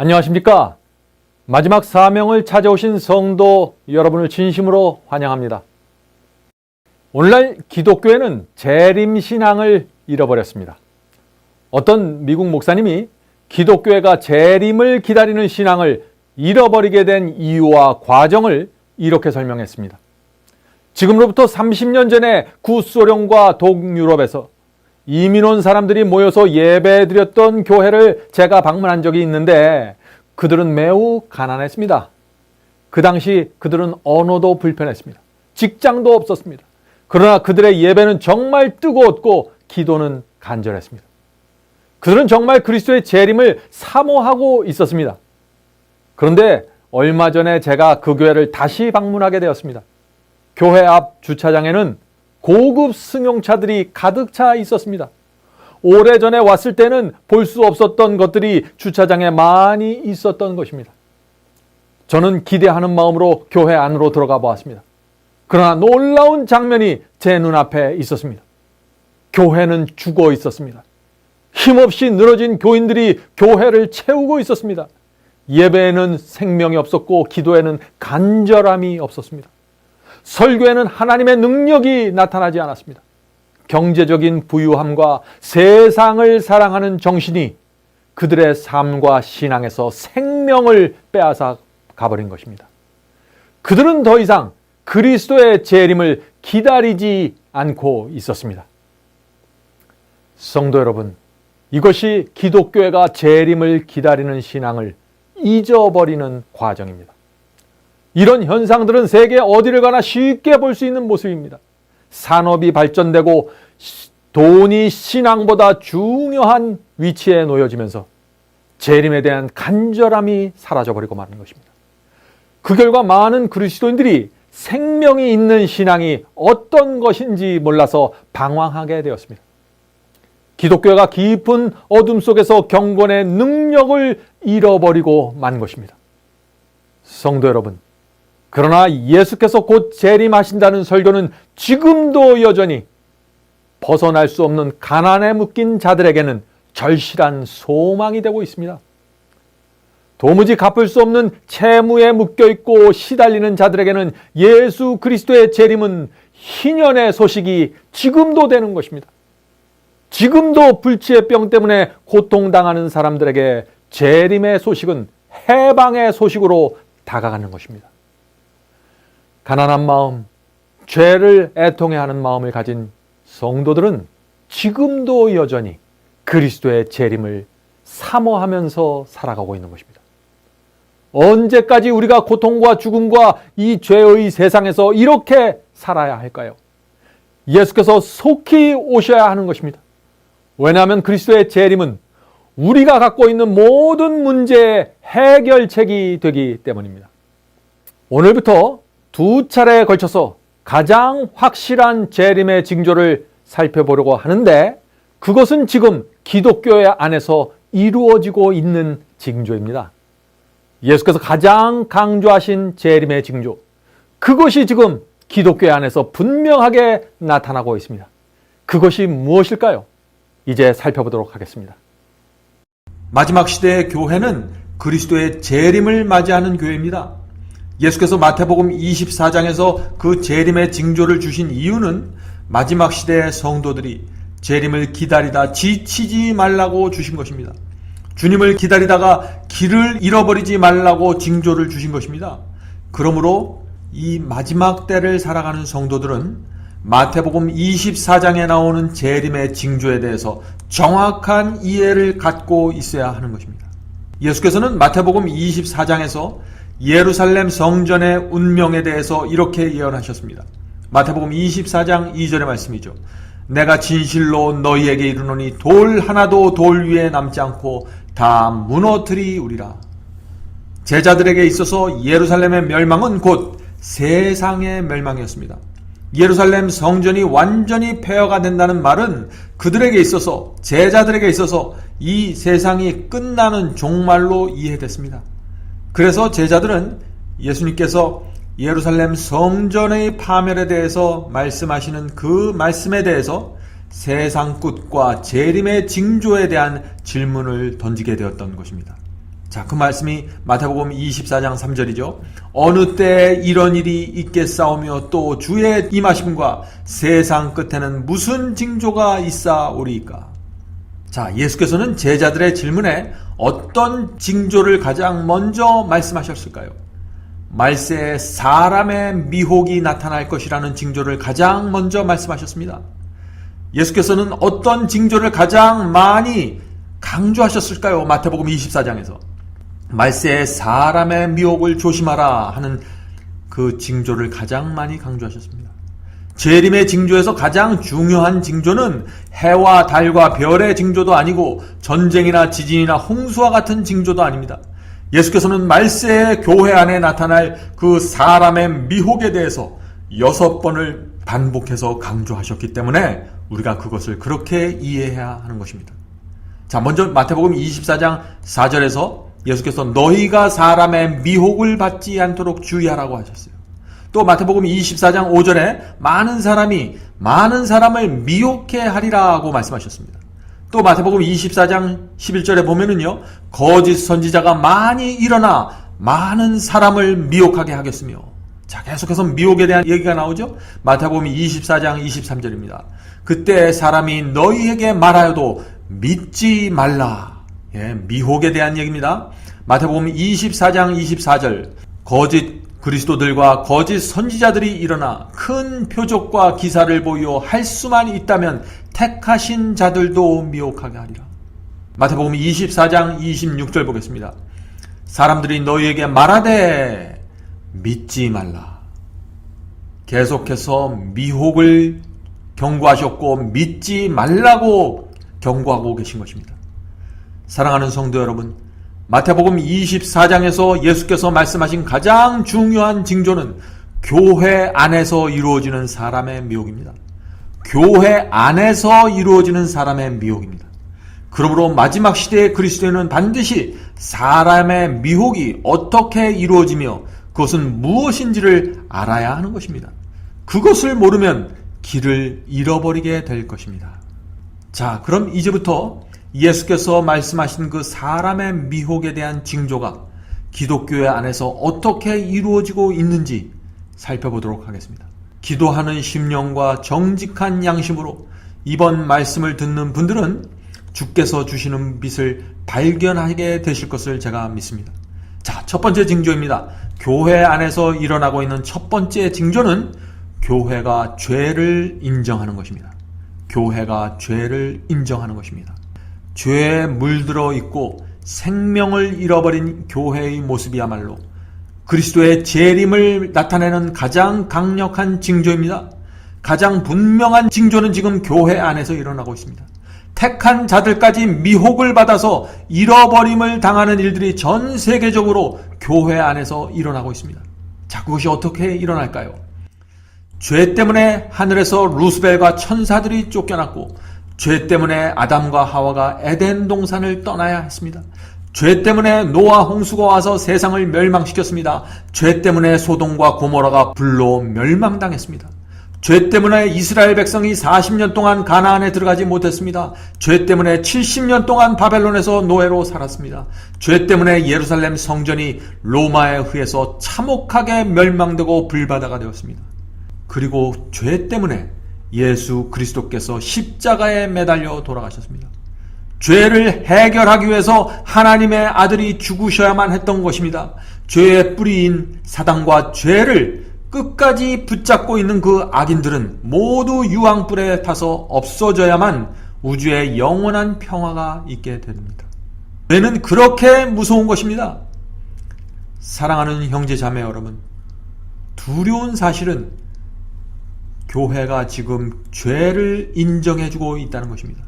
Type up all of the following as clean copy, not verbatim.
안녕하십니까? 마지막 사명을 찾아오신 성도 여러분을 진심으로 환영합니다. 오늘날 기독교회는 재림신앙을 잃어버렸습니다. 어떤 미국 목사님이 기독교회가 재림을 기다리는 신앙을 잃어버리게 된 이유와 과정을 이렇게 설명했습니다. 지금으로부터 30년 전에 구소련과 동유럽에서 이민 온 사람들이 모여서 예배드렸던 교회를 제가 방문한 적이 있는데 그들은 매우 가난했습니다. 그 당시 그들은 언어도 불편했습니다. 직장도 없었습니다. 그러나 그들의 예배는 정말 뜨거웠고 기도는 간절했습니다. 그들은 정말 그리스도의 재림을 사모하고 있었습니다. 그런데 얼마 전에 제가 그 교회를 다시 방문하게 되었습니다. 교회 앞 주차장에는 고급 승용차들이 가득 차 있었습니다. 오래전에 왔을 때는 볼 수 없었던 것들이 주차장에 많이 있었던 것입니다. 저는 기대하는 마음으로 교회 안으로 들어가 보았습니다. 그러나 놀라운 장면이 제 눈앞에 있었습니다. 교회는 죽어 있었습니다. 힘없이 늘어진 교인들이 교회를 채우고 있었습니다. 예배에는 생명이 없었고 기도에는 간절함이 없었습니다. 설교에는 하나님의 능력이 나타나지 않았습니다. 경제적인 부유함과 세상을 사랑하는 정신이 그들의 삶과 신앙에서 생명을 빼앗아 가버린 것입니다. 그들은 더 이상 그리스도의 재림을 기다리지 않고 있었습니다. 성도 여러분, 이것이 기독교회가 재림을 기다리는 신앙을 잊어버리는 과정입니다. 이런 현상들은 세계 어디를 가나 쉽게 볼 수 있는 모습입니다. 산업이 발전되고 돈이 신앙보다 중요한 위치에 놓여지면서 재림에 대한 간절함이 사라져버리고 마는 것입니다. 그 결과 많은 그리스도인들이 생명이 있는 신앙이 어떤 것인지 몰라서 방황하게 되었습니다. 기독교가 깊은 어둠 속에서 경건의 능력을 잃어버리고 만 것입니다. 성도 여러분, 그러나 예수께서 곧 재림하신다는 설교는 지금도 여전히 벗어날 수 없는 가난에 묶인 자들에게는 절실한 소망이 되고 있습니다. 도무지 갚을 수 없는 채무에 묶여있고 시달리는 자들에게는 예수 그리스도의 재림은 희년의 소식이 지금도 되는 것입니다. 지금도 불치의 병 때문에 고통당하는 사람들에게 재림의 소식은 해방의 소식으로 다가가는 것입니다. 가난한 마음, 죄를 애통해하는 마음을 가진 성도들은 지금도 여전히 그리스도의 재림을 사모하면서 살아가고 있는 것입니다. 언제까지 우리가 고통과 죽음과 이 죄의 세상에서 이렇게 살아야 할까요? 예수께서 속히 오셔야 하는 것입니다. 왜냐하면 그리스도의 재림은 우리가 갖고 있는 모든 문제의 해결책이 되기 때문입니다. 오늘부터 두 차례에 걸쳐서 가장 확실한 재림의 징조를 살펴보려고 하는데 그것은 지금 기독교회 안에서 이루어지고 있는 징조입니다. 예수께서 가장 강조하신 재림의 징조, 그것이 지금 기독교회 안에서 분명하게 나타나고 있습니다. 그것이 무엇일까요? 이제 살펴보도록 하겠습니다. 마지막 시대의 교회는 그리스도의 재림을 맞이하는 교회입니다. 예수께서 마태복음 24장에서 그 재림의 징조를 주신 이유는 마지막 시대의 성도들이 재림을 기다리다 지치지 말라고 주신 것입니다. 주님을 기다리다가 길을 잃어버리지 말라고 징조를 주신 것입니다. 그러므로 이 마지막 때를 살아가는 성도들은 마태복음 24장에 나오는 재림의 징조에 대해서 정확한 이해를 갖고 있어야 하는 것입니다. 예수께서는 마태복음 24장에서 예루살렘 성전의 운명에 대해서 이렇게 예언하셨습니다. 마태복음 24장 2절의 말씀이죠. 내가 진실로 너희에게 이르노니 돌 하나도 돌 위에 남지 않고 다 무너뜨리우리라. 제자들에게 있어서 예루살렘의 멸망은 곧 세상의 멸망이었습니다. 예루살렘 성전이 완전히 폐허가 된다는 말은 그들에게 있어서, 제자들에게 있어서 이 세상이 끝나는 종말로 이해됐습니다. 그래서 제자들은 예수님께서 예루살렘 성전의 파멸에 대해서 말씀하시는 그 말씀에 대해서 세상 끝과 재림의 징조에 대한 질문을 던지게 되었던 것입니다. 자, 그 말씀이 마태복음 24장 3절이죠. 어느 때에 이런 일이 있겠사오며 또 주의 임하심과 세상 끝에는 무슨 징조가 있사오리이까. 자, 예수께서는 제자들의 질문에 어떤 징조를 가장 먼저 말씀하셨을까요? 말세에 사람의 미혹이 나타날 것이라는 징조를 가장 먼저 말씀하셨습니다. 예수께서는 어떤 징조를 가장 많이 강조하셨을까요? 마태복음 24장에서 말세에 사람의 미혹을 조심하라 하는 그 징조를 가장 많이 강조하셨습니다. 재림의 징조에서 가장 중요한 징조는 해와 달과 별의 징조도 아니고 전쟁이나 지진이나 홍수와 같은 징조도 아닙니다. 예수께서는 말세의 교회 안에 나타날 그 사람의 미혹에 대해서 6번을 반복해서 강조하셨기 때문에 우리가 그것을 그렇게 이해해야 하는 것입니다. 자, 먼저 마태복음 24장 4절에서 예수께서 너희가 사람의 미혹을 받지 않도록 주의하라고 하셨어요. 또 마태복음 24장 5절에 많은 사람이 많은 사람을 미혹해 하리라고 말씀하셨습니다. 또 마태복음 24장 11절에 보면은요, 거짓 선지자가 많이 일어나 많은 사람을 미혹하게 하겠으며, 자, 계속해서 미혹에 대한 얘기가 나오죠. 마태복음 24장 23절입니다. 그때 사람이 너희에게 말하여도 믿지 말라. 예, 미혹에 대한 얘기입니다. 마태복음 24장 24절, 거짓 그리스도들과 거짓 선지자들이 일어나 큰 표적과 기사를 보여 할 수만 있다면 택하신 자들도 미혹하게 하리라. 마태복음 24장 26절 보겠습니다. 사람들이 너희에게 말하되 믿지 말라. 계속해서 미혹을 경고하셨고 믿지 말라고 경고하고 계신 것입니다. 사랑하는 성도 여러분, 마태복음 24장에서 예수께서 말씀하신 가장 중요한 징조는 교회 안에서 이루어지는 사람의 미혹입니다. 교회 안에서 이루어지는 사람의 미혹입니다. 그러므로 마지막 시대의 그리스도인은 반드시 사람의 미혹이 어떻게 이루어지며 그것은 무엇인지를 알아야 하는 것입니다. 그것을 모르면 길을 잃어버리게 될 것입니다. 자, 그럼 이제부터 예수께서 말씀하신 그 사람의 미혹에 대한 징조가 기독교회 안에서 어떻게 이루어지고 있는지 살펴보도록 하겠습니다. 기도하는 심령과 정직한 양심으로 이번 말씀을 듣는 분들은 주께서 주시는 빛을 발견하게 되실 것을 제가 믿습니다. 자, 첫 번째 징조입니다. 교회 안에서 일어나고 있는 첫 번째 징조는 교회가 죄를 인정하는 것입니다. 교회가 죄를 인정하는 것입니다. 죄에 물들어 있고 생명을 잃어버린 교회의 모습이야말로 그리스도의 재림을 나타내는 가장 강력한 징조입니다. 가장 분명한 징조는 지금 교회 안에서 일어나고 있습니다. 택한 자들까지 미혹을 받아서 잃어버림을 당하는 일들이 전 세계적으로 교회 안에서 일어나고 있습니다. 자, 그것이 어떻게 일어날까요? 죄 때문에 하늘에서 루스벨과 천사들이 쫓겨났고, 죄 때문에 아담과 하와가 에덴 동산을 떠나야 했습니다. 죄 때문에 노아 홍수가 와서 세상을 멸망시켰습니다. 죄 때문에 소돔과 고모라가 불로 멸망당했습니다. 죄 때문에 이스라엘 백성이 40년 동안 가나안에 들어가지 못했습니다. 죄 때문에 70년 동안 바벨론에서 노예로 살았습니다. 죄 때문에 예루살렘 성전이 로마에 의해서 참혹하게 멸망되고 불바다가 되었습니다. 그리고 죄 때문에 예수 그리스도께서 십자가에 매달려 돌아가셨습니다. 죄를 해결하기 위해서 하나님의 아들이 죽으셔야만 했던 것입니다. 죄의 뿌리인 사단과 죄를 끝까지 붙잡고 있는 그 악인들은 모두 유황불에 타서 없어져야만 우주에 영원한 평화가 있게 됩니다. 죄는 그렇게 무서운 것입니다. 사랑하는 형제 자매 여러분, 두려운 사실은 교회가 지금 죄를 인정해주고 있다는 것입니다.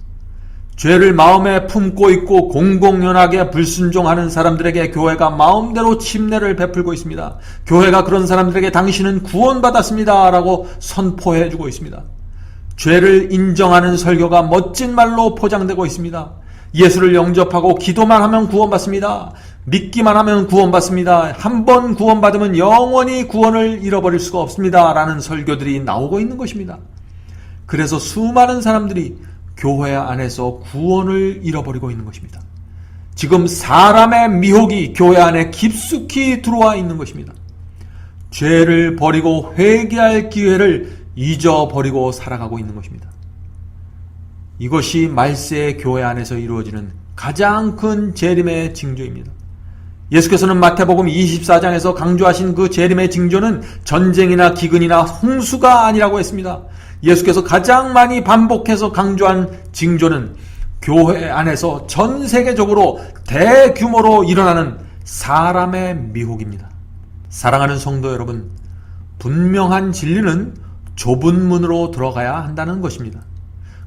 죄를 마음에 품고 있고 공공연하게 불순종하는 사람들에게 교회가 마음대로 침례를 베풀고 있습니다. 교회가 그런 사람들에게 당신은 구원받았습니다 라고 선포해주고 있습니다. 죄를 인정하는 설교가 멋진 말로 포장되고 있습니다. 예수를 영접하고 기도만 하면 구원받습니다. 믿기만 하면 구원받습니다. 한 번 구원받으면 영원히 구원을 잃어버릴 수가 없습니다 라는 설교들이 나오고 있는 것입니다. 그래서 수많은 사람들이 교회 안에서 구원을 잃어버리고 있는 것입니다. 지금 사람의 미혹이 교회 안에 깊숙이 들어와 있는 것입니다. 죄를 버리고 회개할 기회를 잊어버리고 살아가고 있는 것입니다. 이것이 말세의 교회 안에서 이루어지는 가장 큰 재림의 징조입니다. 예수께서는 마태복음 24장에서 강조하신 그 재림의 징조는 전쟁이나 기근이나 홍수가 아니라고 했습니다. 예수께서 가장 많이 반복해서 강조한 징조는 교회 안에서 전 세계적으로 대규모로 일어나는 사람의 미혹입니다. 사랑하는 성도 여러분, 분명한 진리는 좁은 문으로 들어가야 한다는 것입니다.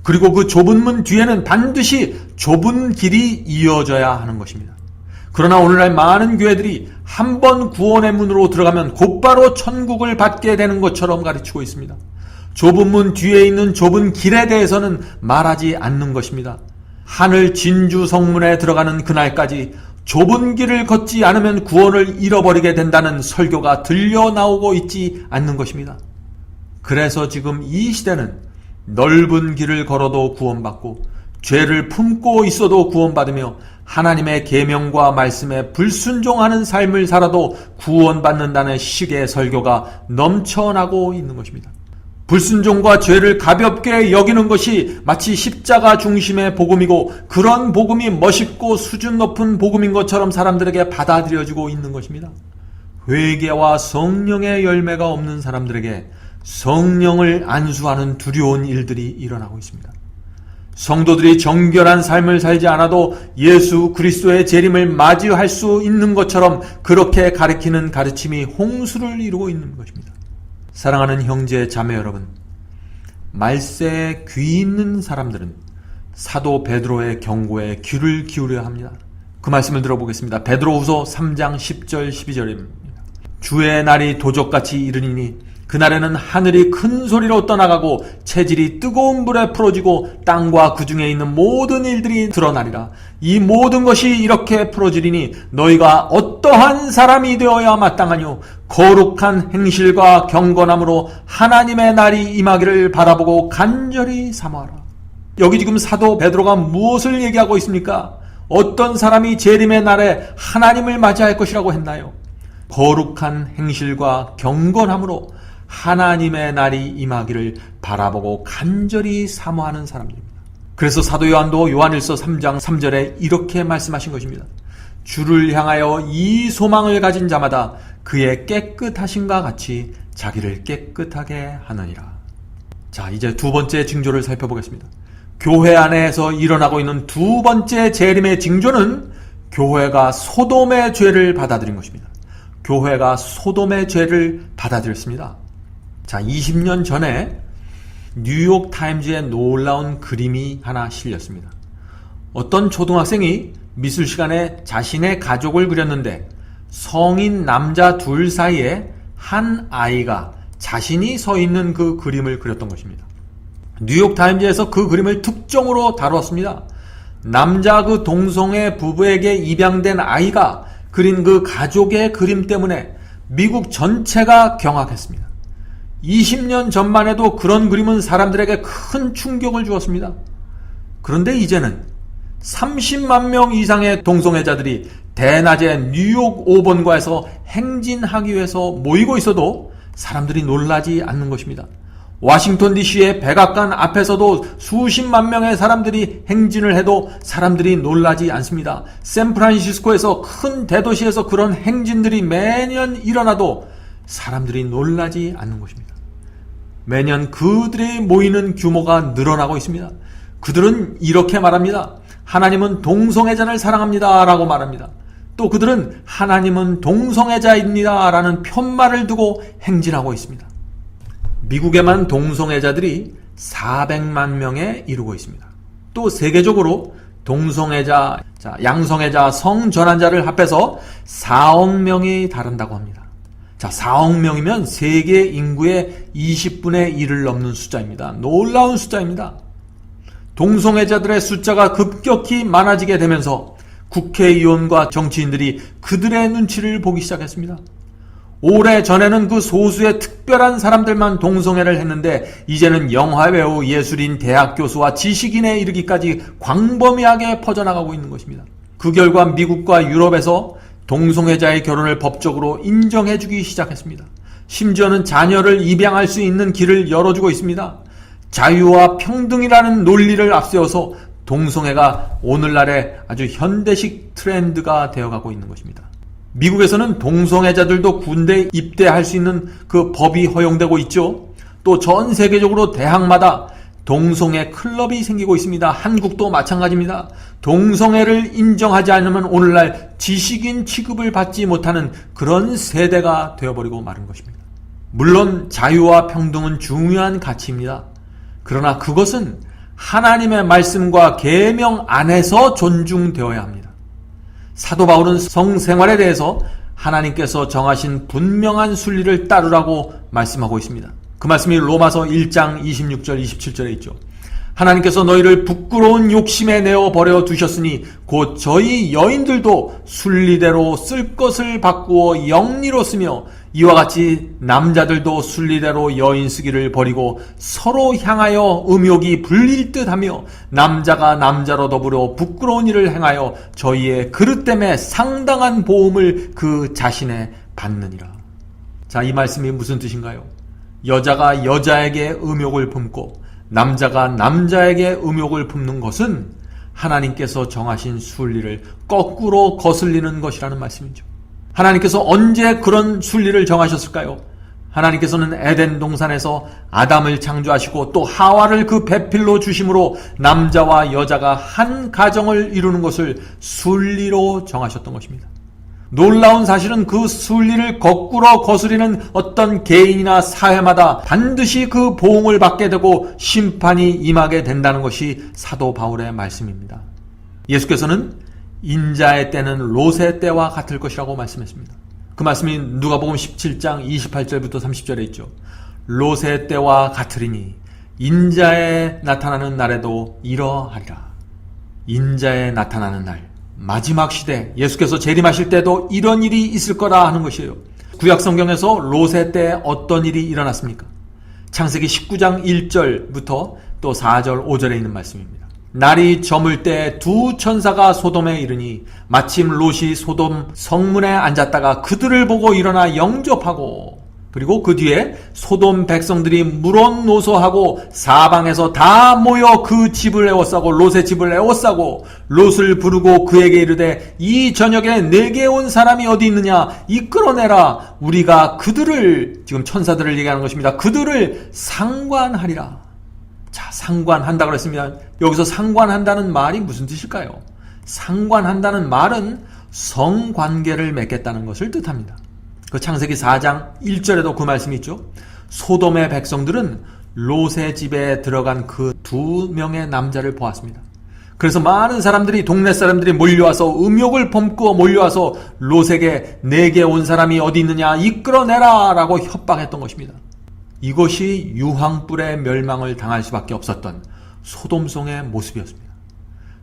그리고 그 좁은 문 뒤에는 반드시 좁은 길이 이어져야 하는 것입니다. 그러나 오늘날 많은 교회들이 한 번 구원의 문으로 들어가면 곧바로 천국을 받게 되는 것처럼 가르치고 있습니다. 좁은 문 뒤에 있는 좁은 길에 대해서는 말하지 않는 것입니다. 하늘 진주 성문에 들어가는 그날까지 좁은 길을 걷지 않으면 구원을 잃어버리게 된다는 설교가 들려 나오고 있지 않는 것입니다. 그래서 지금 이 시대는 넓은 길을 걸어도 구원받고 죄를 품고 있어도 구원받으며 하나님의 계명과 말씀에 불순종하는 삶을 살아도 구원받는다는 식의 설교가 넘쳐나고 있는 것입니다. 불순종과 죄를 가볍게 여기는 것이 마치 십자가 중심의 복음이고 그런 복음이 멋있고 수준 높은 복음인 것처럼 사람들에게 받아들여지고 있는 것입니다. 회개와 성령의 열매가 없는 사람들에게 성령을 안수하는 두려운 일들이 일어나고 있습니다. 성도들이 정결한 삶을 살지 않아도 예수 그리스도의 재림을 맞이할 수 있는 것처럼 그렇게 가르치는 가르침이 홍수를 이루고 있는 것입니다. 사랑하는 형제 자매 여러분, 말세에 귀 있는 사람들은 사도 베드로의 경고에 귀를 기울여야 합니다. 그 말씀을 들어보겠습니다. 베드로후서 3장 10절 12절입니다. 주의 날이 도적같이 이르니니 그날에는 하늘이 큰 소리로 떠나가고 체질이 뜨거운 불에 풀어지고 땅과 그 중에 있는 모든 일들이 드러나리라. 이 모든 것이 이렇게 풀어지리니 너희가 어떠한 사람이 되어야 마땅하뇨. 거룩한 행실과 경건함으로 하나님의 날이 임하기를 바라보고 간절히 사모하라. 여기 지금 사도 베드로가 무엇을 얘기하고 있습니까? 어떤 사람이 재림의 날에 하나님을 맞이할 것이라고 했나요? 거룩한 행실과 경건함으로 하나님의 날이 임하기를 바라보고 간절히 사모하는 사람들입니다. 그래서 사도 요한도 요한일서 3장 3절에 이렇게 말씀하신 것입니다. 주를 향하여 이 소망을 가진 자마다 그의 깨끗하심과 같이 자기를 깨끗하게 하느니라. 자, 이제 두 번째 징조를 살펴보겠습니다. 교회 안에서 일어나고 있는 두 번째 재림의 징조는 교회가 소돔의 죄를 받아들인 것입니다. 교회가 소돔의 죄를 받아들였습니다. 자, 20년 전에 뉴욕 타임즈에 놀라운 그림이 하나 실렸습니다. 어떤 초등학생이 미술 시간에 자신의 가족을 그렸는데 성인 남자 둘 사이에 한 아이가 자신이 서 있는 그 그림을 그렸던 것입니다. 뉴욕 타임즈에서 그 그림을 특종으로 다루었습니다. 남자 그 동성애 부부에게 입양된 아이가 그린 그 가족의 그림 때문에 미국 전체가 경악했습니다. 20년 전만 해도 그런 그림은 사람들에게 큰 충격을 주었습니다. 그런데 이제는 30만 명 이상의 동성애자들이 대낮에 뉴욕 5번가에서 행진하기 위해서 모이고 있어도 사람들이 놀라지 않는 것입니다. 워싱턴 DC의 백악관 앞에서도 수십만 명의 사람들이 행진을 해도 사람들이 놀라지 않습니다. 샌프란시스코에서 큰 대도시에서 그런 행진들이 매년 일어나도 사람들이 놀라지 않는 것입니다. 매년 그들이 모이는 규모가 늘어나고 있습니다. 그들은 이렇게 말합니다. 하나님은 동성애자를 사랑합니다 라고 말합니다. 또 그들은 하나님은 동성애자입니다 라는 편말을 두고 행진하고 있습니다. 미국에만 동성애자들이 400만 명에 이르고 있습니다. 또 세계적으로 동성애자, 양성애자, 성전환자를 합해서 4억 명이 다른다고 합니다. 자, 4억 명이면 세계 인구의 20분의 1을 넘는 숫자입니다. 놀라운 숫자입니다. 동성애자들의 숫자가 급격히 많아지게 되면서 국회의원과 정치인들이 그들의 눈치를 보기 시작했습니다. 오래전에는 그 소수의 특별한 사람들만 동성애를 했는데 이제는 영화배우, 예술인, 대학 교수와 지식인에 이르기까지 광범위하게 퍼져나가고 있는 것입니다. 그 결과 미국과 유럽에서 동성애자의 결혼을 법적으로 인정해주기 시작했습니다. 심지어는 자녀를 입양할 수 있는 길을 열어주고 있습니다. 자유와 평등이라는 논리를 앞세워서 동성애가 오늘날의 아주 현대식 트렌드가 되어가고 있는 것입니다. 미국에서는 동성애자들도 군대에 입대할 수 있는 그 법이 허용되고 있죠. 또 전 세계적으로 대학마다 동성애 클럽이 생기고 있습니다. 한국도 마찬가지입니다. 동성애를 인정하지 않으면 오늘날 지식인 취급을 받지 못하는 그런 세대가 되어버리고 마는 것입니다. 물론 자유와 평등은 중요한 가치입니다. 그러나 그것은 하나님의 말씀과 계명 안에서 존중되어야 합니다. 사도 바울은 성생활에 대해서 하나님께서 정하신 분명한 순리를 따르라고 말씀하고 있습니다. 그 말씀이 로마서 1장 26절 27절에 있죠. 하나님께서 너희를 부끄러운 욕심에 내어 버려 두셨으니 곧 저희 여인들도 순리대로 쓸 것을 바꾸어 영리로 쓰며 이와 같이 남자들도 순리대로 여인 쓰기를 버리고 서로 향하여 음욕이 불릴 듯하며 남자가 남자로 더불어 부끄러운 일을 행하여 저희의 그릇됨에 상당한 보응을 그 자신에 받느니라. 자, 이 말씀이 무슨 뜻인가요? 여자가 여자에게 음욕을 품고 남자가 남자에게 음욕을 품는 것은 하나님께서 정하신 순리를 거꾸로 거슬리는 것이라는 말씀이죠. 하나님께서 언제 그런 순리를 정하셨을까요? 하나님께서는 에덴 동산에서 아담을 창조하시고 또 하와를 그 배필로 주심으로 남자와 여자가 한 가정을 이루는 것을 순리로 정하셨던 것입니다. 놀라운 사실은 그 순리를 거꾸로 거스리는 어떤 개인이나 사회마다 반드시 그 보응을 받게 되고 심판이 임하게 된다는 것이 사도 바울의 말씀입니다. 예수께서는 인자의 때는 롯의 때와 같을 것이라고 말씀했습니다. 그 말씀이 누가복음 17장 28절부터 30절에 있죠. 롯의 때와 같으리니 인자에 나타나는 날에도 이러하리라. 인자에 나타나는 날, 마지막 시대, 예수께서 재림하실 때도 이런 일이 있을 거라 하는 것이에요. 구약 성경에서 롯의 때 어떤 일이 일어났습니까? 창세기 19장 1절부터 또 4절 5절에 있는 말씀입니다. 날이 저물 때 두 천사가 소돔에 이르니 마침 롯이 소돔 성문에 앉았다가 그들을 보고 일어나 영접하고, 그리고 그 뒤에 소돔 백성들이 물어노소하고 사방에서 다 모여 그 집을 에워싸고 롯의 집을 에워싸고 롯을 부르고 그에게 이르되 이 저녁에 내게 온 사람이 어디 있느냐 이끌어내라. 우리가 그들을, 지금 천사들을 얘기하는 것입니다. 그들을 상관하리라. 자, 상관한다 그랬습니다. 여기서 상관한다는 말이 무슨 뜻일까요? 상관한다는 말은 성관계를 맺겠다는 것을 뜻합니다. 그 창세기 4장 1절에도 그 말씀이 있죠. 소돔의 백성들은 롯의 집에 들어간 그 두 명의 남자를 보았습니다. 그래서 많은 사람들이, 동네 사람들이 몰려와서 음욕을 품고 몰려와서 롯에게 내게 온 사람이 어디 있느냐 이끌어내라 라고 협박했던 것입니다. 이것이 유황불의 멸망을 당할 수밖에 없었던 소돔성의 모습이었습니다.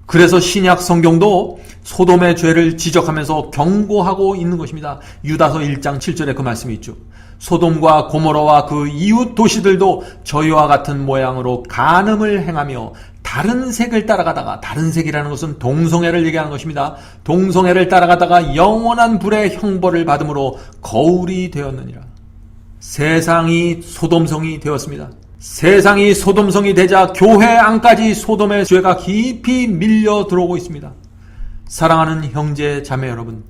그래서 신약 성경도 소돔의 죄를 지적하면서 경고하고 있는 것입니다. 유다서 1장 7절에 그 말씀이 있죠. 소돔과 고모라와 그 이웃 도시들도 저희와 같은 모양으로 간음을 행하며 다른 색을 따라가다가, 다른 색이라는 것은 동성애를 얘기하는 것입니다. 동성애를 따라가다가 영원한 불의 형벌을 받음으로 거울이 되었느니라. 세상이 소돔성이 되었습니다. 세상이 소돔성이 되자 교회 안까지 소돔의 죄가 깊이 밀려 들어오고 있습니다. 사랑하는 형제 자매 여러분,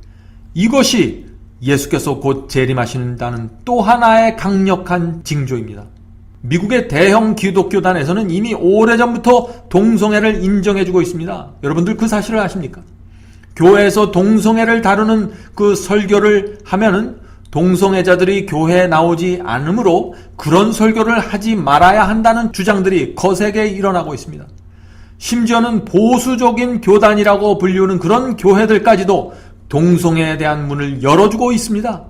이것이 예수께서 곧 재림하신다는 또 하나의 강력한 징조입니다. 미국의 대형 기독교단에서는 이미 오래전부터 동성애를 인정해주고 있습니다. 여러분들 그 사실을 아십니까? 교회에서 동성애를 다루는 그 설교를 하면은 동성애자들이 교회에 나오지 않으므로 그런 설교를 하지 말아야 한다는 주장들이 거세게 일어나고 있습니다. 심지어는 보수적인 교단이라고 불리우는 그런 교회들까지도 동성애에 대한 문을 열어주고 있습니다.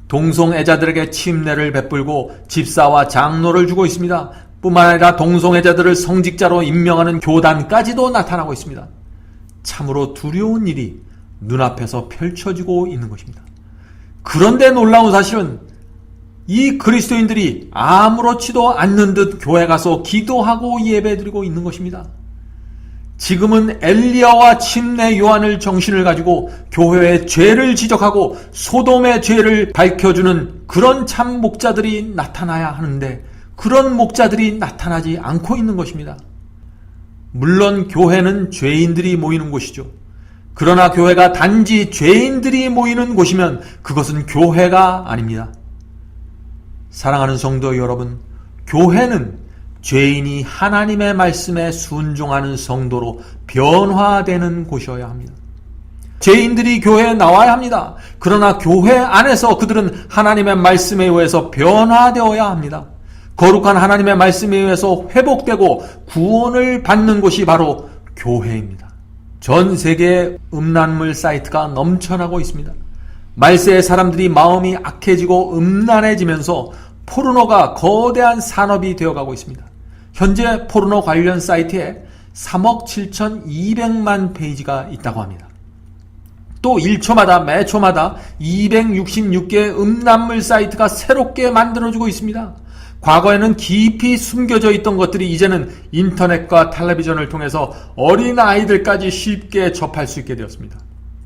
동성애자들에게 침례를 베풀고 집사와 장로를 주고 있습니다. 뿐만 아니라 동성애자들을 성직자로 임명하는 교단까지도 나타나고 있습니다. 참으로 두려운 일이 눈앞에서 펼쳐지고 있는 것입니다. 그런데 놀라운 사실은 이 그리스도인들이 아무렇지도 않는 듯 교회 가서 기도하고 예배드리고 있는 것입니다. 지금은 엘리야와 침례 요한을 정신을 가지고 교회의 죄를 지적하고 소돔의 죄를 밝혀주는 그런 참 목자들이 나타나야 하는데 그런 목자들이 나타나지 않고 있는 것입니다. 물론 교회는 죄인들이 모이는 곳이죠. 그러나 교회가 단지 죄인들이 모이는 곳이면 그것은 교회가 아닙니다. 사랑하는 성도 여러분, 교회는 죄인이 하나님의 말씀에 순종하는 성도로 변화되는 곳이어야 합니다. 죄인들이 교회에 나와야 합니다. 그러나 교회 안에서 그들은 하나님의 말씀에 의해서 변화되어야 합니다. 거룩한 하나님의 말씀에 의해서 회복되고 구원을 받는 곳이 바로 교회입니다. 전 세계에 음란물 사이트가 넘쳐나고 있습니다. 말세의 사람들이 마음이 악해지고 음란해지면서 포르노가 거대한 산업이 되어가고 있습니다. 현재 포르노 관련 사이트에 3억 7,200만 페이지가 있다고 합니다. 또 1초마다 매초마다 266개의 음란물 사이트가 새롭게 만들어지고 있습니다. 과거에는 깊이 숨겨져 있던 것들이 이제는 인터넷과 텔레비전을 통해서 어린 아이들까지 쉽게 접할 수 있게 되었습니다.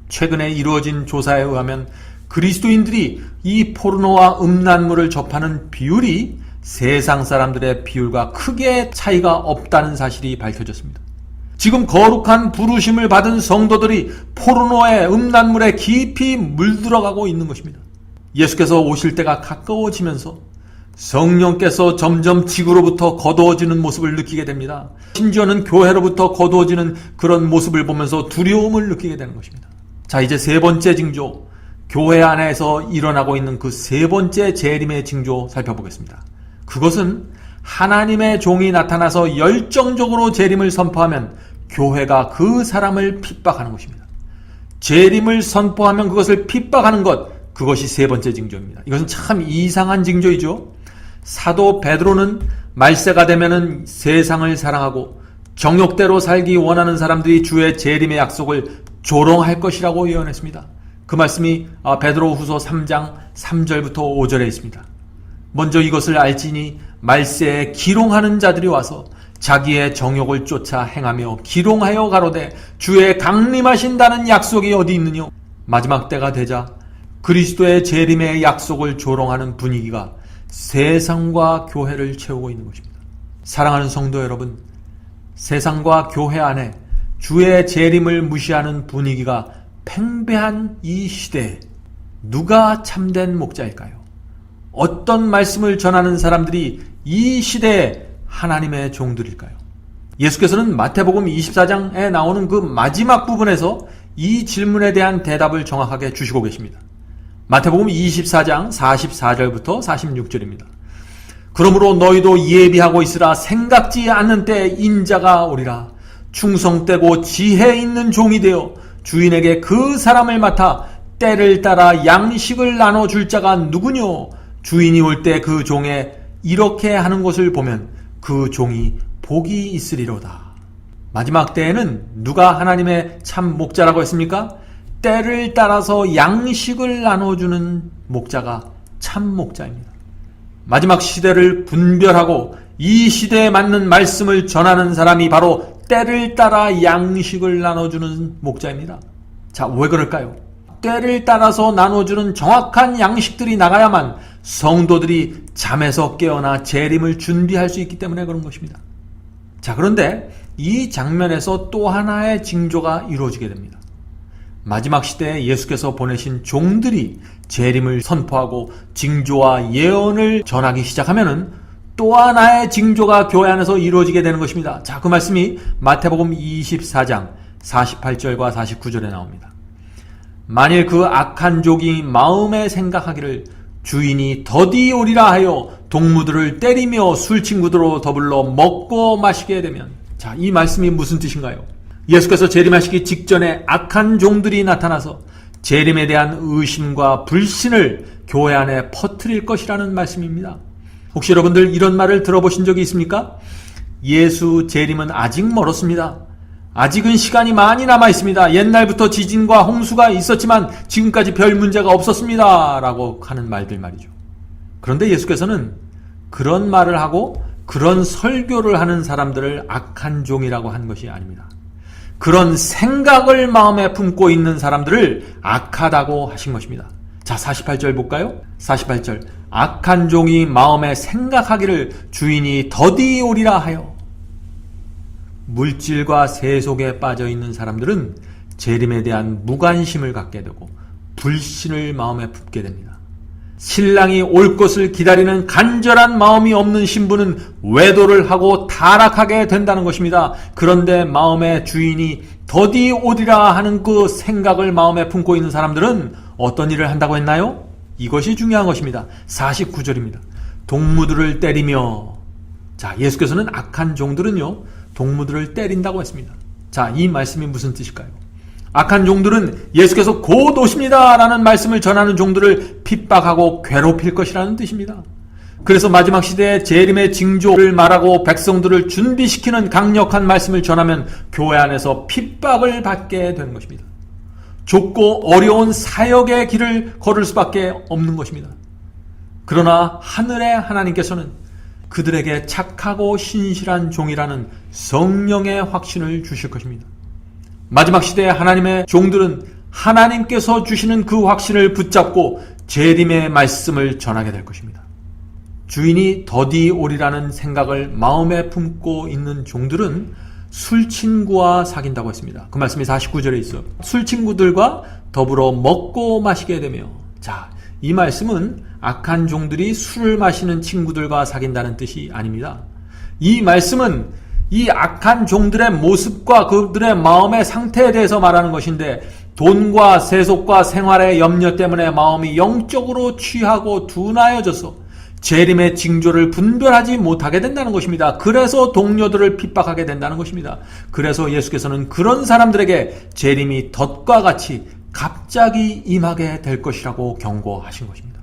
최근에 이루어진 조사에 의하면 그리스도인들이 이 포르노와 음란물을 접하는 비율이 세상 사람들의 비율과 크게 차이가 없다는 사실이 밝혀졌습니다. 지금 거룩한 부르심을 받은 성도들이 포르노의 음란물에 깊이 물들어가고 있는 것입니다. 예수께서 오실 때가 가까워지면서 성령께서 점점 지구로부터 거두어지는 모습을 느끼게 됩니다. 심지어는 교회로부터 거두어지는 그런 모습을 보면서 두려움을 느끼게 되는 것입니다. 자, 이제 세 번째 징조, 교회 안에서 일어나고 있는 그 세 번째 재림의 징조 살펴보겠습니다. 그것은 하나님의 종이 나타나서 열정적으로 재림을 선포하면 교회가 그 사람을 핍박하는 것입니다. 재림을 선포하면 그것을 핍박하는 것, 그것이 세 번째 징조입니다. 이것은 참 이상한 징조이죠. 사도 베드로는 말세가 되면은 세상을 사랑하고 정욕대로 살기 원하는 사람들이 주의 재림의 약속을 조롱할 것이라고 예언했습니다. 그 말씀이 베드로 후서 3장 3절부터 5절에 있습니다. 먼저 이것을 알지니 말세에 기롱하는 자들이 와서 자기의 정욕을 쫓아 행하며 기롱하여 가로되 주의 강림하신다는 약속이 어디 있느뇨. 마지막 때가 되자 그리스도의 재림의 약속을 조롱하는 분위기가 세상과 교회를 채우고 있는 것입니다. 사랑하는 성도 여러분, 세상과 교회 안에 주의 재림을 무시하는 분위기가 팽배한 이 시대에 누가 참된 목자일까요? 어떤 말씀을 전하는 사람들이 이 시대에 하나님의 종들일까요? 예수께서는 마태복음 24장에 나오는 그 마지막 부분에서 이 질문에 대한 대답을 정확하게 주시고 계십니다. 마태복음 24장 44절부터 46절입니다. 그러므로 너희도 예비하고 있으라. 생각지 않는 때에 인자가 오리라. 충성되고 지혜 있는 종이 되어 주인에게 그 사람을 맡아 때를 따라 양식을 나눠줄 자가 누구뇨. 주인이 올 때 그 종에 이렇게 하는 것을 보면 그 종이 복이 있으리로다. 마지막 때에는 누가 하나님의 참 목자라고 했습니까? 때를 따라서 양식을 나눠주는 목자가 참 목자입니다. 마지막 시대를 분별하고 이 시대에 맞는 말씀을 전하는 사람이 바로 때를 따라 양식을 나눠주는 목자입니다. 자, 왜 그럴까요? 때를 따라서 나눠주는 정확한 양식들이 나가야만 성도들이 잠에서 깨어나 재림을 준비할 수 있기 때문에 그런 것입니다. 자, 그런데 이 장면에서 또 하나의 징조가 이루어지게 됩니다. 마지막 시대에 예수께서 보내신 종들이 재림을 선포하고 징조와 예언을 전하기 시작하면은 또 하나의 징조가 교회 안에서 이루어지게 되는 것입니다. 자, 그 말씀이 마태복음 24장 48절과 49절에 나옵니다. 만일 그 악한 족이 마음에 생각하기를 주인이 더디 오리라 하여 동무들을 때리며 술 친구들로 더불러 먹고 마시게 되면, 자, 이 말씀이 무슨 뜻인가요? 예수께서 재림하시기 직전에 악한 종들이 나타나서 재림에 대한 의심과 불신을 교회 안에 퍼뜨릴 것이라는 말씀입니다. 혹시 여러분들 이런 말을 들어보신 적이 있습니까? 예수 재림은 아직 멀었습니다. 아직은 시간이 많이 남아 있습니다. 옛날부터 지진과 홍수가 있었지만 지금까지 별 문제가 없었습니다. 라고 하는 말들 말이죠. 그런데 예수께서는 그런 말을 하고 그런 설교를 하는 사람들을 악한 종이라고 한 것이 아닙니다. 그런 생각을 마음에 품고 있는 사람들을 악하다고 하신 것입니다. 자, 48절 볼까요? 48절. 악한 종이 마음에 생각하기를 주인이 더디 오리라 하여. 물질과 세속에 빠져 있는 사람들은 재림에 대한 무관심을 갖게 되고 불신을 마음에 품게 됩니다. 신랑이 올 것을 기다리는 간절한 마음이 없는 신부는 외도를 하고 타락하게 된다는 것입니다. 그런데 마음의 주인이 더디 오리라 하는 그 생각을 마음에 품고 있는 사람들은 어떤 일을 한다고 했나요? 이것이 중요한 것입니다. 49절입니다. 동무들을 때리며. 자, 예수께서는 악한 종들은요, 동무들을 때린다고 했습니다. 자, 이 말씀이 무슨 뜻일까요? 악한 종들은 예수께서 곧 오십니다 라는 말씀을 전하는 종들을 핍박하고 괴롭힐 것이라는 뜻입니다. 그래서 마지막 시대에 재림의 징조를 말하고 백성들을 준비시키는 강력한 말씀을 전하면 교회 안에서 핍박을 받게 되는 것입니다. 좁고 어려운 사역의 길을 걸을 수밖에 없는 것입니다. 그러나 하늘의 하나님께서는 그들에게 착하고 신실한 종이라는 성령의 확신을 주실 것입니다. 마지막 시대에 하나님의 종들은 하나님께서 주시는 그 확신을 붙잡고 재림의 말씀을 전하게 될 것입니다. 주인이 더디 오리라는 생각을 마음에 품고 있는 종들은 술친구와 사귄다고 했습니다. 그 말씀이 49절에 있어요. 술친구들과 더불어 먹고 마시게 되며. 자, 이 말씀은 악한 종들이 술을 마시는 친구들과 사귄다는 뜻이 아닙니다. 이 말씀은 이 악한 종들의 모습과 그들의 마음의 상태에 대해서 말하는 것인데, 돈과 세속과 생활의 염려 때문에 마음이 영적으로 취하고 둔하여져서 재림의 징조를 분별하지 못하게 된다는 것입니다. 그래서 동료들을 핍박하게 된다는 것입니다. 그래서 예수께서는 그런 사람들에게 재림이 덫과 같이 갑자기 임하게 될 것이라고 경고하신 것입니다.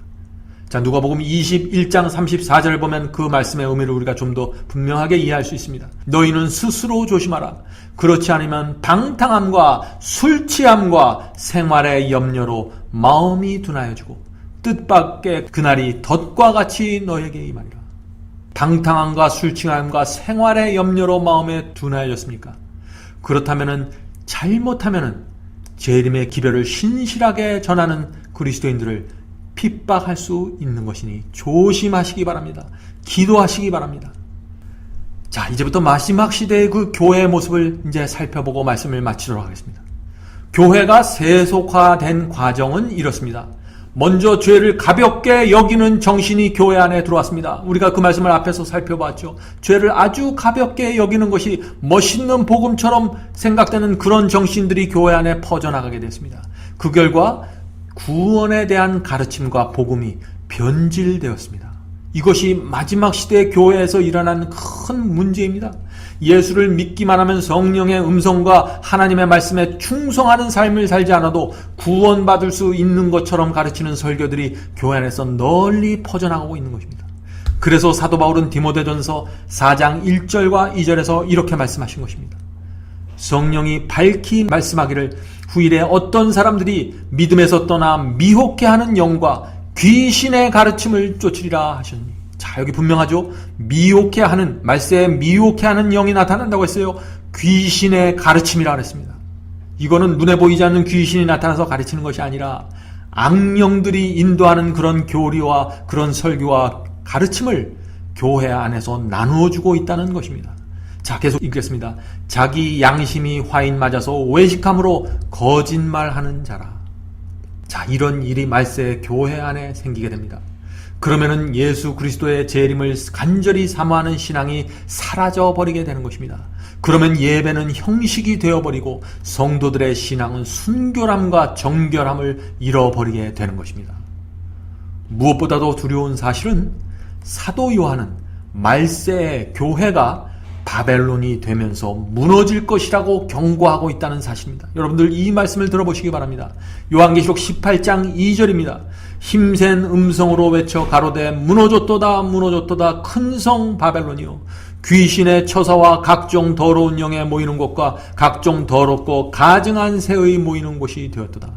자, 누가복음 21장 34절을 보면 그 말씀의 의미를 우리가 좀 더 분명하게 이해할 수 있습니다. 너희는 스스로 조심하라. 그렇지 않으면 방탕함과 술취함과 생활의 염려로 마음이 둔하여지고 뜻밖의 그날이 덫과 같이 너에게 임하리라. 방탕함과 술취함과 생활의 염려로 마음에 둔하여졌습니까? 그렇다면 잘못하면 재림의 기별을 신실하게 전하는 그리스도인들을 핍박할 수 있는 것이니 조심하시기 바랍니다. 기도하시기 바랍니다. 자, 이제부터 마지막 시대의 그 교회의 모습을 이제 살펴보고 말씀을 마치도록 하겠습니다. 교회가 세속화된 과정은 이렇습니다. 먼저 죄를 가볍게 여기는 정신이 교회 안에 들어왔습니다. 우리가 그 말씀을 앞에서 살펴봤죠. 죄를 아주 가볍게 여기는 것이 멋있는 복음처럼 생각되는 그런 정신들이 교회 안에 퍼져나가게 됐습니다. 그 결과 구원에 대한 가르침과 복음이 변질되었습니다. 이것이 마지막 시대의 교회에서 일어난 큰 문제입니다. 예수를 믿기만 하면 성령의 음성과 하나님의 말씀에 충성하는 삶을 살지 않아도 구원받을 수 있는 것처럼 가르치는 설교들이 교회 안에서 널리 퍼져나가고 있는 것입니다. 그래서 사도 바울은 디모데전서 4장 1절과 2절에서 이렇게 말씀하신 것입니다. 성령이 밝히 말씀하기를 후일에 어떤 사람들이 믿음에서 떠나 미혹해 하는 영과 귀신의 가르침을 쫓으리라 하셨니. 자, 여기 분명하죠. 미혹해 하는, 말세에 미혹해 하는 영이 나타난다고 했어요. 귀신의 가르침이라 그랬습니다. 이거는 눈에 보이지 않는 귀신이 나타나서 가르치는 것이 아니라 악령들이 인도하는 그런 교리와 그런 설교와 가르침을 교회 안에서 나누어주고 있다는 것입니다. 자, 계속 읽겠습니다. 자기 양심이 화인 맞아서 외식함으로 거짓말하는 자라. 자, 이런 일이 말세 교회 안에 생기게 됩니다. 그러면은 예수 그리스도의 재림을 간절히 사모하는 신앙이 사라져버리게 되는 것입니다. 그러면 예배는 형식이 되어버리고 성도들의 신앙은 순결함과 정결함을 잃어버리게 되는 것입니다. 무엇보다도 두려운 사실은 사도 요한은 말세의 교회가 바벨론이 되면서 무너질 것이라고 경고하고 있다는 사실입니다. 여러분들 이 말씀을 들어보시기 바랍니다. 요한계시록 18장 2절입니다. 힘센 음성으로 외쳐 가로되 무너졌도다 무너졌도다 큰 성 바벨론이요 귀신의 처사와 각종 더러운 영에 모이는 곳과 각종 더럽고 가증한 새의 모이는 곳이 되었도다.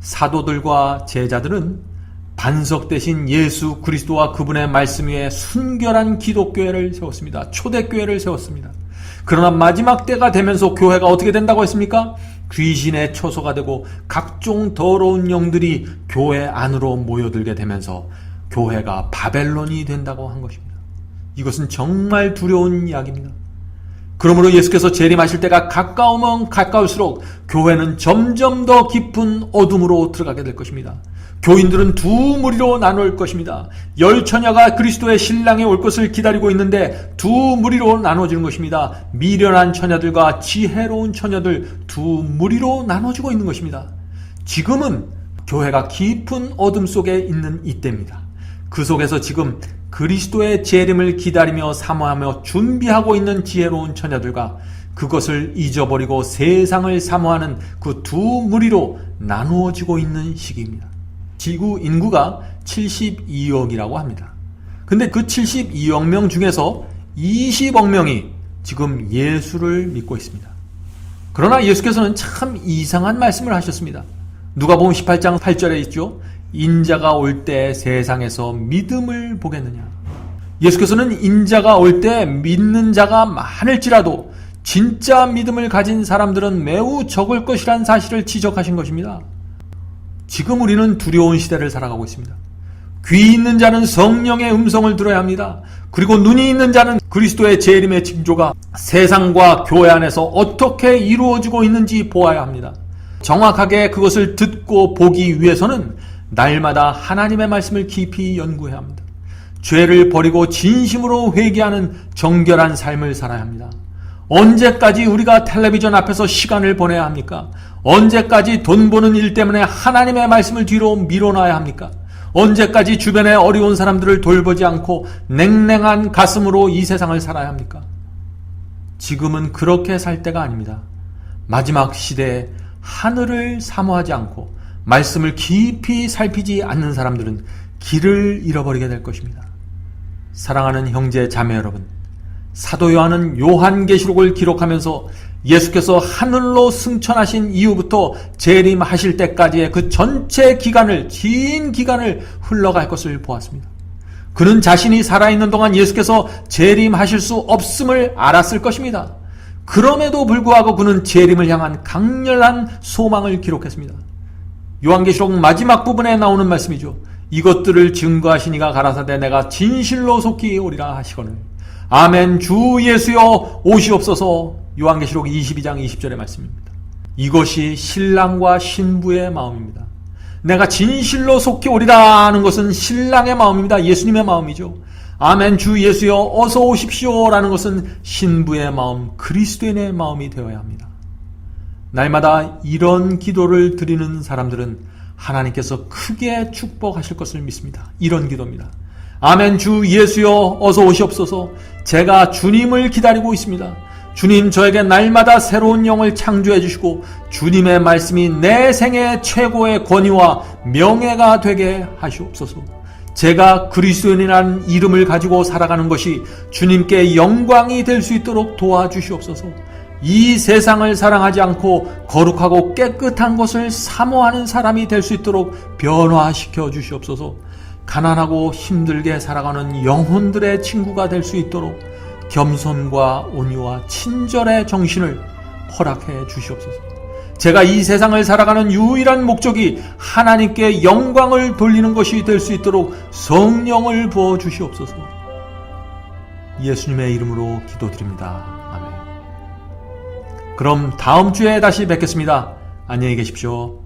사도들과 제자들은 반석 대신 예수 그리스도와 그분의 말씀 위에 순결한 기독교회를 세웠습니다. 초대교회를 세웠습니다. 그러나 마지막 때가 되면서 교회가 어떻게 된다고 했습니까? 귀신의 처소가 되고 각종 더러운 영들이 교회 안으로 모여들게 되면서 교회가 바벨론이 된다고 한 것입니다. 이것은 정말 두려운 이야기입니다. 그러므로 예수께서 재림하실 때가 가까우면 가까울수록 교회는 점점 더 깊은 어둠으로 들어가게 될 것입니다. 교인들은 두 무리로 나눌 것입니다. 열 처녀가 그리스도의 신랑이 올 것을 기다리고 있는데 두 무리로 나눠지는 것입니다. 미련한 처녀들과 지혜로운 처녀들 두 무리로 나눠지고 있는 것입니다. 지금은 교회가 깊은 어둠 속에 있는 이때입니다. 그 속에서 지금 그리스도의 재림을 기다리며 사모하며 준비하고 있는 지혜로운 처녀들과 그것을 잊어버리고 세상을 사모하는 그 두 무리로 나누어지고 있는 시기입니다. 지구 인구가 72억이라고 합니다. 근데 그 72억 명 중에서 20억 명이 지금 예수를 믿고 있습니다. 그러나 예수께서는 참 이상한 말씀을 하셨습니다. 누가복음 18장 8절에 있죠. 인자가 올 때 세상에서 믿음을 보겠느냐. 예수께서는 인자가 올 때 믿는 자가 많을지라도 진짜 믿음을 가진 사람들은 매우 적을 것이란 사실을 지적하신 것입니다. 지금 우리는 두려운 시대를 살아가고 있습니다. 귀 있는 자는 성령의 음성을 들어야 합니다. 그리고 눈이 있는 자는 그리스도의 재림의 징조가 세상과 교회 안에서 어떻게 이루어지고 있는지 보아야 합니다. 정확하게 그것을 듣고 보기 위해서는 날마다 하나님의 말씀을 깊이 연구해야 합니다. 죄를 버리고 진심으로 회개하는 정결한 삶을 살아야 합니다. 언제까지 우리가 텔레비전 앞에서 시간을 보내야 합니까? 언제까지 돈 버는 일 때문에 하나님의 말씀을 뒤로 밀어놔야 합니까? 언제까지 주변의 어려운 사람들을 돌보지 않고 냉랭한 가슴으로 이 세상을 살아야 합니까? 지금은 그렇게 살 때가 아닙니다. 마지막 시대에 하늘을 사모하지 않고 말씀을 깊이 살피지 않는 사람들은 길을 잃어버리게 될 것입니다. 사랑하는 형제 자매 여러분, 사도 요한은 요한계시록을 기록하면서 예수께서 하늘로 승천하신 이후부터 재림하실 때까지의 그 전체 기간을, 긴 기간을 흘러갈 것을 보았습니다. 그는 자신이 살아있는 동안 예수께서 재림하실 수 없음을 알았을 것입니다. 그럼에도 불구하고 그는 재림을 향한 강렬한 소망을 기록했습니다. 요한계시록 마지막 부분에 나오는 말씀이죠. 이것들을 증거하시니가 가라사대 내가 진실로 속히 오리라 하시거늘. 아멘. 주 예수여 오시옵소서. 요한계시록 22장 20절의 말씀입니다. 이것이 신랑과 신부의 마음입니다. 내가 진실로 속히 오리라 하는 것은 신랑의 마음입니다. 예수님의 마음이죠. 아멘. 주 예수여 어서 오십시오 라는 것은 신부의 마음, 그리스도인의 마음이 되어야 합니다. 날마다 이런 기도를 드리는 사람들은 하나님께서 크게 축복하실 것을 믿습니다. 이런 기도입니다. 아멘. 주 예수여 어서 오시옵소서. 제가 주님을 기다리고 있습니다. 주님, 저에게 날마다 새로운 영을 창조해 주시고 주님의 말씀이 내 생의 최고의 권위와 명예가 되게 하시옵소서. 제가 그리스도인이라는 이름을 가지고 살아가는 것이 주님께 영광이 될 수 있도록 도와주시옵소서. 이 세상을 사랑하지 않고 거룩하고 깨끗한 것을 사모하는 사람이 될 수 있도록 변화시켜 주시옵소서. 가난하고 힘들게 살아가는 영혼들의 친구가 될 수 있도록 겸손과 온유와 친절의 정신을 허락해 주시옵소서. 제가 이 세상을 살아가는 유일한 목적이 하나님께 영광을 돌리는 것이 될 수 있도록 성령을 부어 주시옵소서. 예수님의 이름으로 기도드립니다. 아멘. 그럼 다음 주에 다시 뵙겠습니다. 안녕히 계십시오.